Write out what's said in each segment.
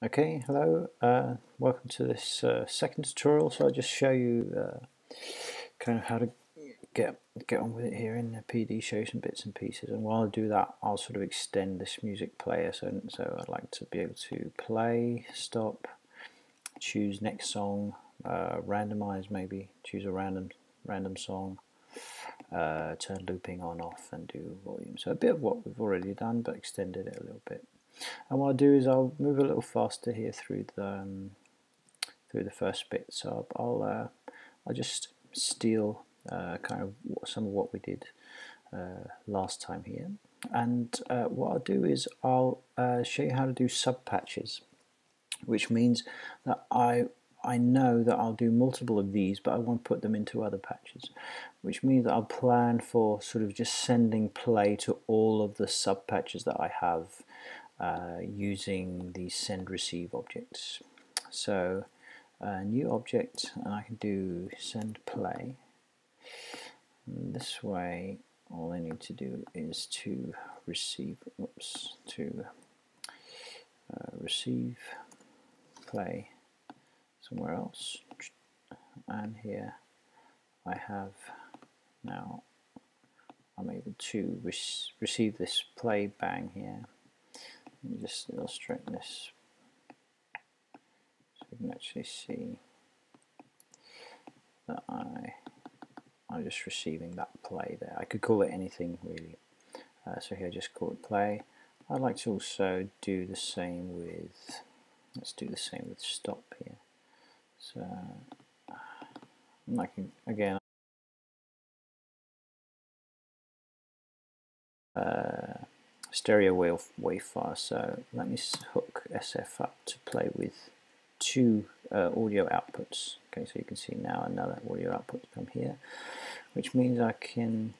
Okay, hello, welcome to this second tutorial. So I'll just show you kind of how to get on with it here in the PD, show you some bits and pieces, and while I do that I'll sort of extend this music player, so I'd like to be able to play, stop, choose next song, randomize, maybe choose a random song, turn looping on, off, and do volume. So a bit of what we've already done, but extended it a little bit. And what I'll do is I'll move a little faster here through the first bit. So I'll just steal kind of some of what we did last time here. And what I'll do is I'll show you how to do sub patches, which means that I know that I'll do multiple of these, but I want to put them into other patches, which means that I'll plan for sort of just sending play to all of the sub patches that I have using the send receive objects. So new object, and I can do send play. And this way all I need to do is to receive receive play somewhere else, and here I have now I'm able to receive this play bang here. Let me just illustrate this so you can actually see that I'm just receiving that play there. I could call it anything really. So here I just call it play. I'd like to also do the same with, let's do the same with stop here. So I can again stereo wave file. So let me hook SF up to play with two audio outputs. Okay, so you can see now another audio output from here, which means I can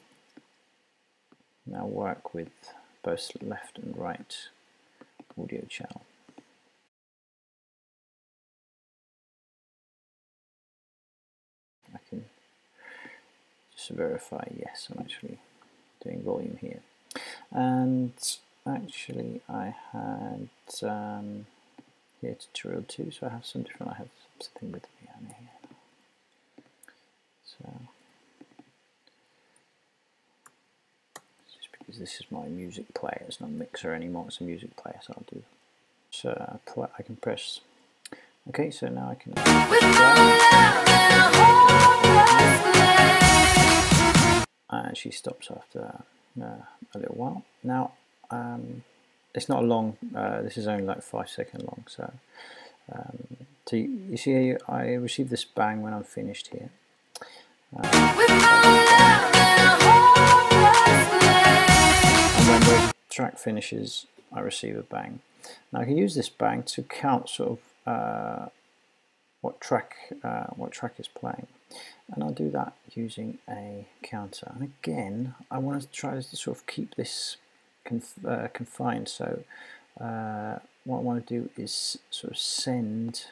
now work with both left and right audio channel. I can just verify, yes, I'm actually doing volume here. And actually I had here tutorial 2, so I have some different, I have something with the piano here. So just because this is my music player, it's not a mixer anymore, it's a music player, so I'll do. So I can press. Okay, so now I can. And she stops after a little while. Now, it's not a long. This is only like 5 seconds long. So, so you see, I receive this bang when I'm finished here. And when the track finishes, I receive a bang. Now I can use this bang to count sort of what track is playing, and I'll do that using a counter. And again, I want to try to sort of keep this confined. So what I want to do is sort of send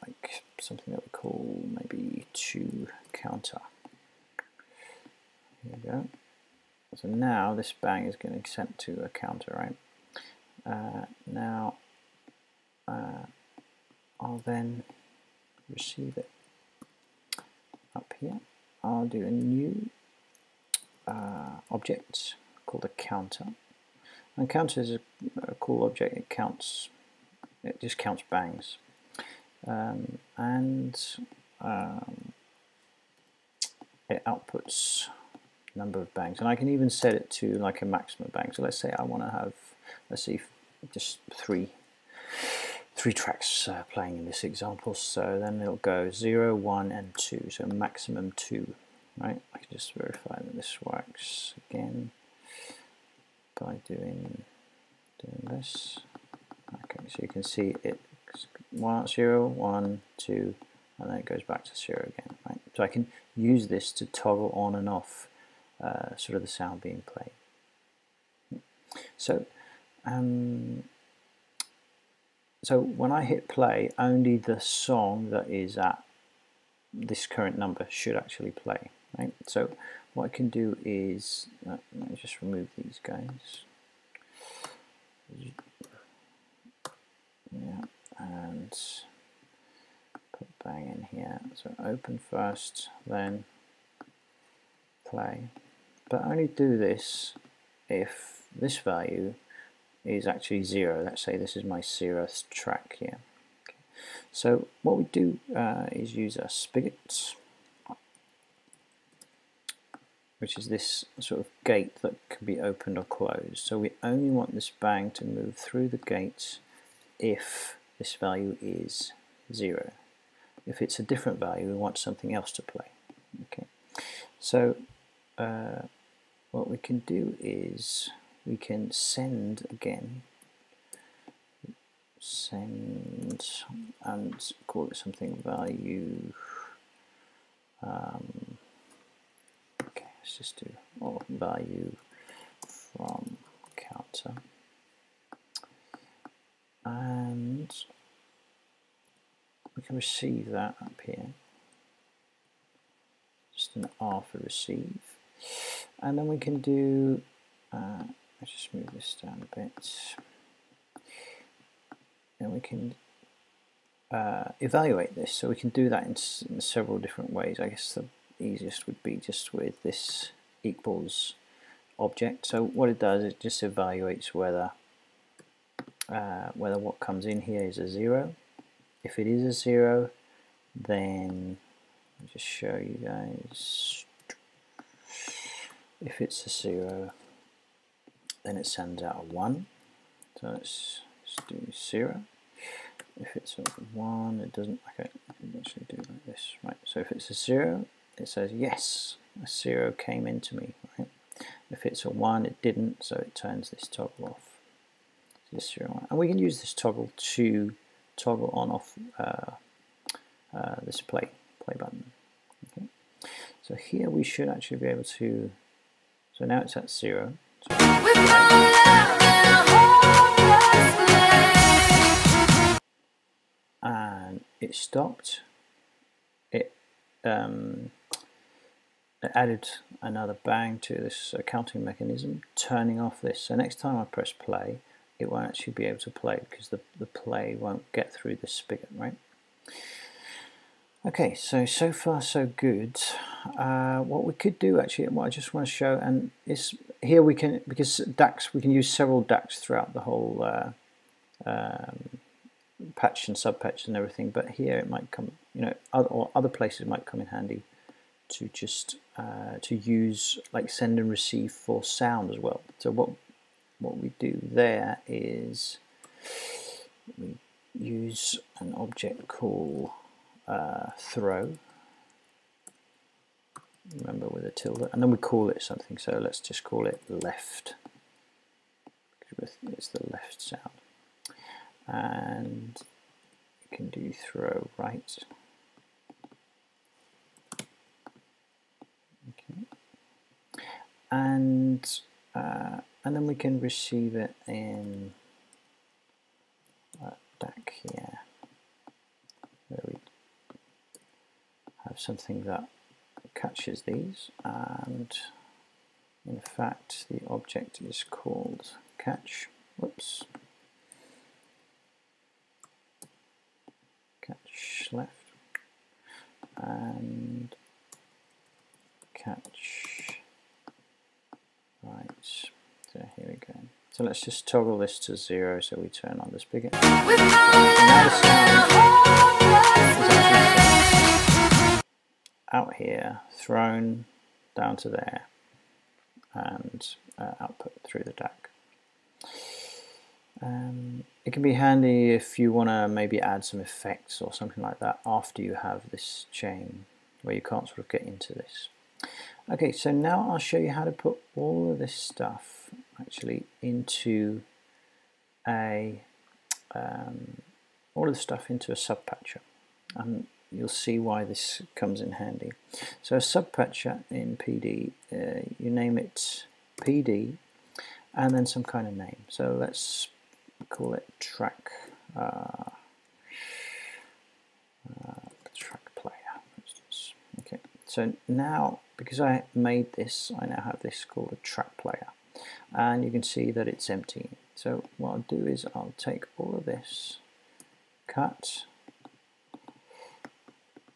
like something that we call maybe to counter. Here we go. So now this bang is going to be sent to a counter, right? Now I'll then receive it up here. I'll do a new object called a counter. And counter is a cool object. It just counts bangs, and it outputs number of bangs, and I can even set it to like a maximum bang. So let's say I want to have, let's see, just three tracks playing in this example. So then it'll go 0, 1, and 2. So maximum 2, right? I can just verify that this works again by doing this. Okay, so you can see it 0, 1, 2, and then it goes back to 0 again, right? So I can use this to toggle on and off sort of the sound being played. So so when I hit play, only the song that is at this current number should actually play, right? So what I can do is, let me just remove these guys. yeah, and put bang in here. So open first, then play. But only do this if this value is actually 0. Let's say this is my 0th track here. Okay. So what we do is use a spigot, which is this sort of gate that can be opened or closed. So we only want this bang to move through the gate if this value is 0. If it's a different value, we want something else to play. Okay. So what we can do is we can send again, send, and call it something value. Okay, let's just do value from counter, and we can receive that up here. Just an R for receive, and then we can do. Let's just move this down a bit. And we can evaluate this. So we can do that in several different ways. I guess the easiest would be just with this equals object. So what it does, it just evaluates whether what comes in here is a 0. If it is a 0, then I'll just show you guys. If it's a 0, then it sends out a 1. So let's do 0. If it's a 1, it doesn't. Okay, I can actually do it like this. Right. So if it's a 0, it says yes, a 0 came into me. Right. If it's a 1, it didn't, so it turns this toggle off. This 0, 1. And we can use this toggle to toggle on off this play button. Okay. So here we should actually be able to. So now it's at 0. So and it stopped. It added another bang to this counting mechanism, turning off this. So next time I press play, it won't actually be able to play because the play won't get through the spigot, right? Okay, so far so good. What we could do actually, what I just want to show, and is here we can, because DACs, we can use several DACs throughout the whole patch and subpatch and everything, but here it might come, other places might come in handy to just to use like send and receive for sound as well. So what we do there is we use an object called throw, remember, with a tilde, and then we call it something. So let's just call it left, because it's the left sound. And you can do throw right. Okay. And then we can receive it in DAC here, where we have something that catches these, and in fact the object is called catch. Whoops. Catch left and catch right. So here we go. So let's just toggle this to 0 so we turn on the spigot. Now the sound is actually out here, thrown down to there, and output through the DAC. It can be handy if you want to maybe add some effects or something like that after you have this chain where you can't sort of get into this. Okay, so now I'll show you how to put all of this stuff actually into a all of the stuff into a subpatcher, and you'll see why this comes in handy. So a subpatcher in PD, you name it PD and then some kind of name. So let's call it track track player, for instance. Okay, so now because I made this, I now have this called a track player, and you can see that it's empty. So what I'll do is I'll take all of this, cut,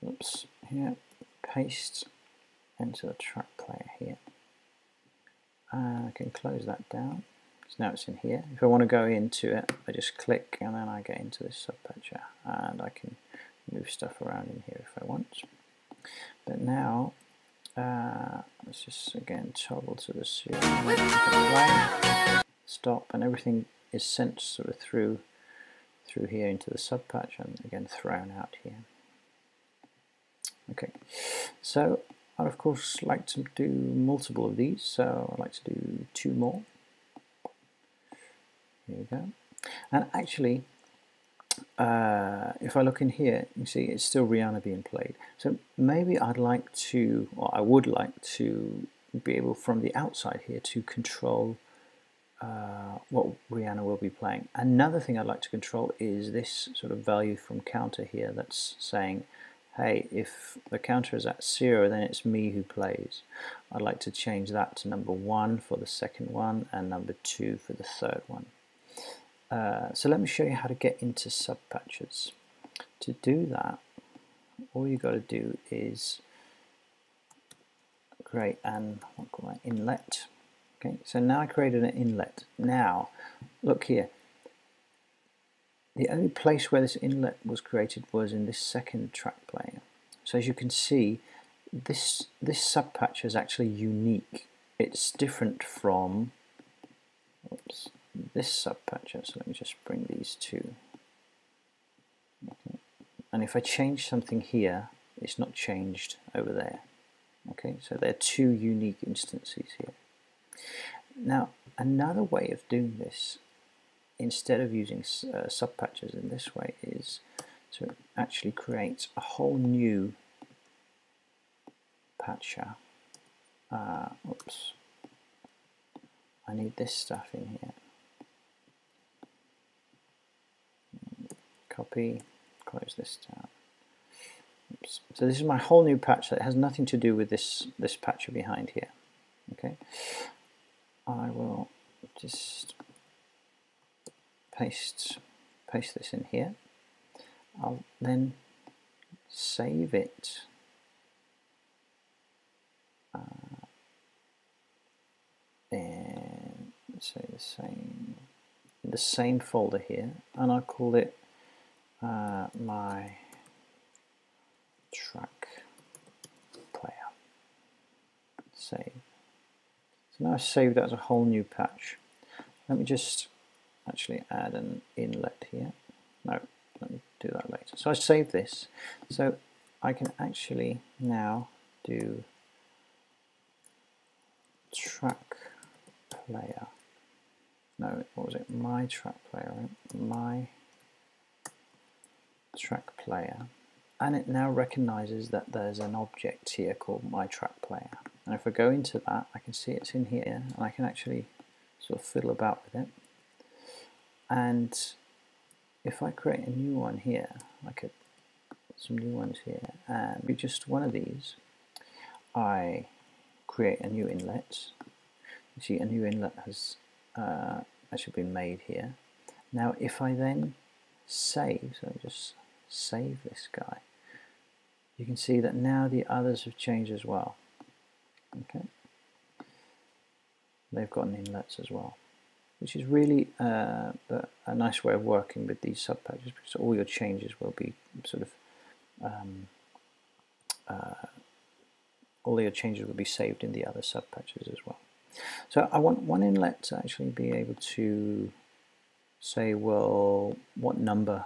oops, here, paste into the track player here. I can close that down. So now it's in here. If I want to go into it, I just click and then I get into this subpatcher, and I can move stuff around in here if I want. But now, let's just again toggle to the serial, stop, and everything is sent sort of through here into the subpatch, and again thrown out here. Okay, so I'd of course like to do multiple of these, so I'd like to do 2 more. Here we go. And actually, if I look in here, you see it's still Rihanna being played. So maybe I'd like to, or I would like to be able from the outside here to control what Rihanna will be playing. Another thing I'd like to control is this sort of value from counter here that's saying, hey, if the counter is at 0, then it's me who plays. I'd like to change that to number 1 for the second one and number 2 for the third one. So let me show you how to get into subpatches. To do that, all you got to do is create an inlet. Okay, so now I created an inlet. Now, look here. The only place where this inlet was created was in this second track player. So as you can see, this subpatch is actually unique. It's different from this subpatcher. So let me just bring these two. Okay. And if I change something here, it's not changed over there. Okay, so they're 2 unique instances here. Now, another way of doing this, instead of using subpatches in this way, is to actually create a whole new patcher. Oops, I need this stuff in here. Copy, close this down. Oops. So this is my whole new patch that has nothing to do with this patcher behind here. Okay, I will just paste this in here. I'll then save it and say the same folder here, and I'll call it my track player. Save. So now I've saved it as a whole new patch. Let me just actually add an inlet here. No, let me do that later. So I saved this. So I can actually now do track player. No, what was it? My track player, right? My track player. And it now recognizes that there's an object here called my track player. And if I go into that, I can see it's in here, and I can actually sort of fiddle about with it. And if I create a new one here, I could put some new ones here, and with just one of these, I create a new inlet. You see, a new inlet has actually been made here. Now, if I then save, so I just save this guy, you can see that now the others have changed as well. Okay, they've got inlets as well, which is really a nice way of working with these subpatches, because all your changes will be sort of all your changes will be saved in the other subpatches as well. So I want one inlet to actually be able to say, well, what number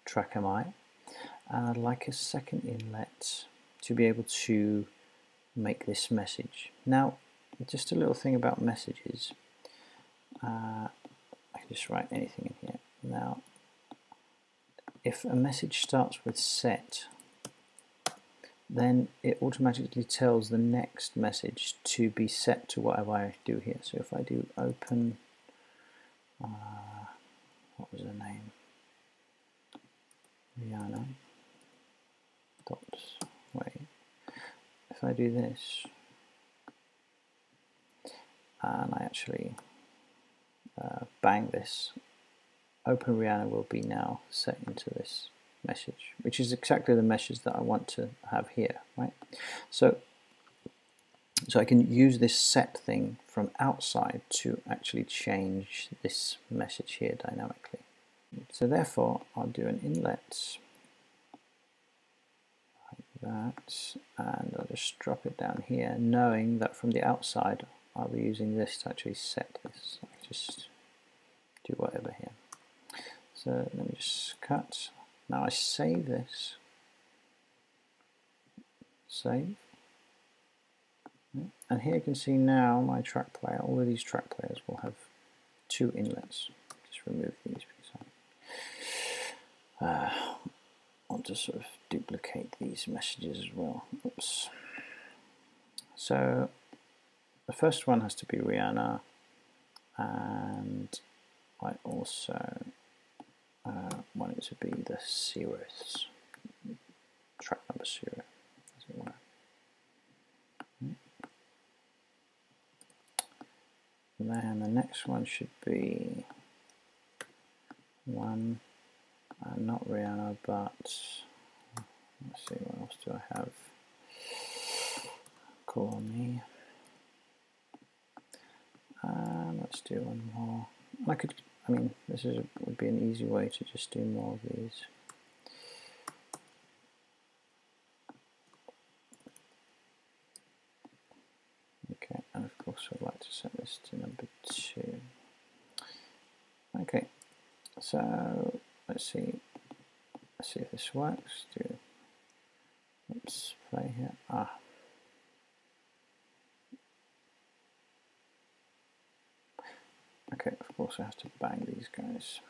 track am I? And I'd like a second inlet to be able to make this message. Now, just a little thing about messages. I can just write anything in here. Now, if a message starts with set, then it automatically tells the next message to be set to whatever I do here. So if I do open, what was the name? Rihanna. Dots. Wait. If I do this, and I actually bang this, Open Rihanna will be now set into this message, which is exactly the message that I want to have here, right? So I can use this set thing from outside to actually change this message here dynamically. So therefore, I'll do an inlet like that, and I'll just drop it down here, knowing that from the outside, I'll be using this to actually set this. I'll just do whatever here. So let me just cut. Now I save this. Save. And here you can see now my track player, all of these track players will have 2 inlets. Just remove these because I want to sort of duplicate these messages as well. Oops. So the first one has to be Rihanna, and I also want it to be the 0th, track number 0, as it were. And then the next one should be one, not Rihanna, but let's see, what else do I have? Call on Me. Let's do one more. I mean, this would be an easy way to just do more of these. Okay, and of course I'd like to set this to number 2. Okay, so let's see if this works. Let's play here. Okay, of course I have to bang these guys.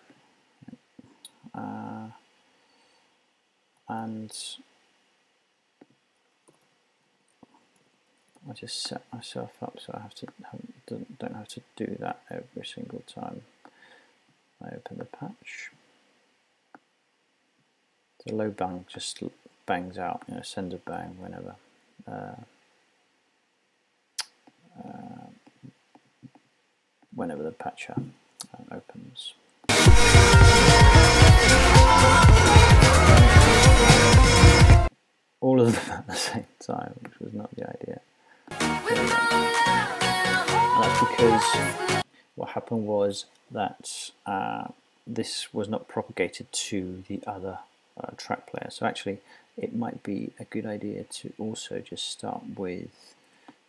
And I just set myself up so I don't have to do that every single time I open the patch. The low bang just bangs out, sends a bang whenever whenever the patcher opens. All of them at the same time, which was not the idea. And that's because what happened was that this was not propagated to the other track player. So actually, it might be a good idea to also just start with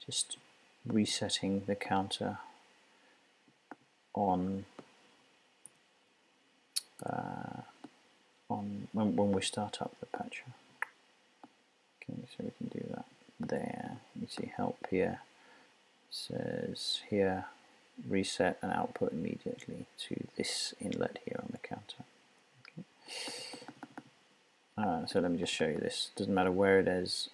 just resetting the counter on when we start up the patcher. Okay, so we can do that there. You see help here. It says here reset and output immediately to this inlet here on the counter. Okay. So let me just show you this. Doesn't matter where it is.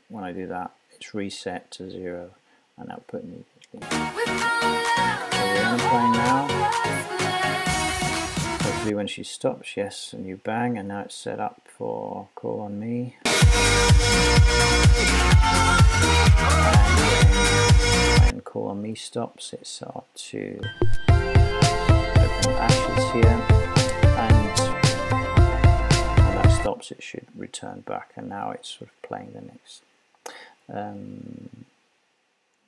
When I do that, it's reset to 0 and output immediately. So Rihanna playing now. Hopefully when she stops, yes, a new bang, and now it's set up for Call on Me. And when Call on Me stops, it's set up to open Ashes here, and when that stops it should return back, and now it's sort of playing the next.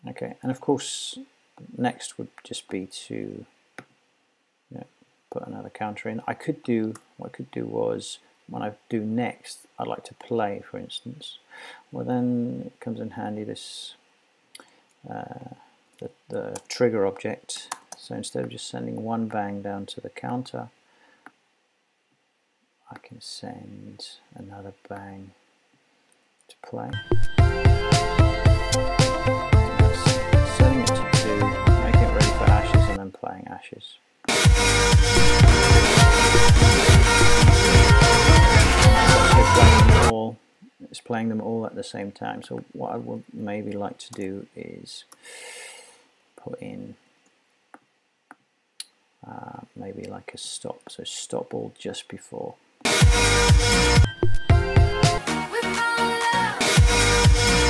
Okay, and of course next would just be to put another counter in. What I could do was, when I do next, I'd like to play, for instance. Well, then it comes in handy this the trigger object. So instead of just sending one bang down to the counter, I can send another bang to play. Setting it to 2, making it ready for Ashes, and then playing Ashes. It's playing them all at the same time. So what I would maybe like to do is put in maybe like a stop. So stop all just before. I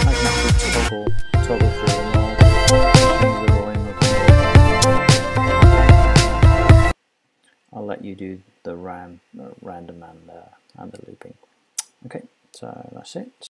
can actually toggle through them all, change the volume of them all. I'll let you do the random and the looping. Okay, so that's it.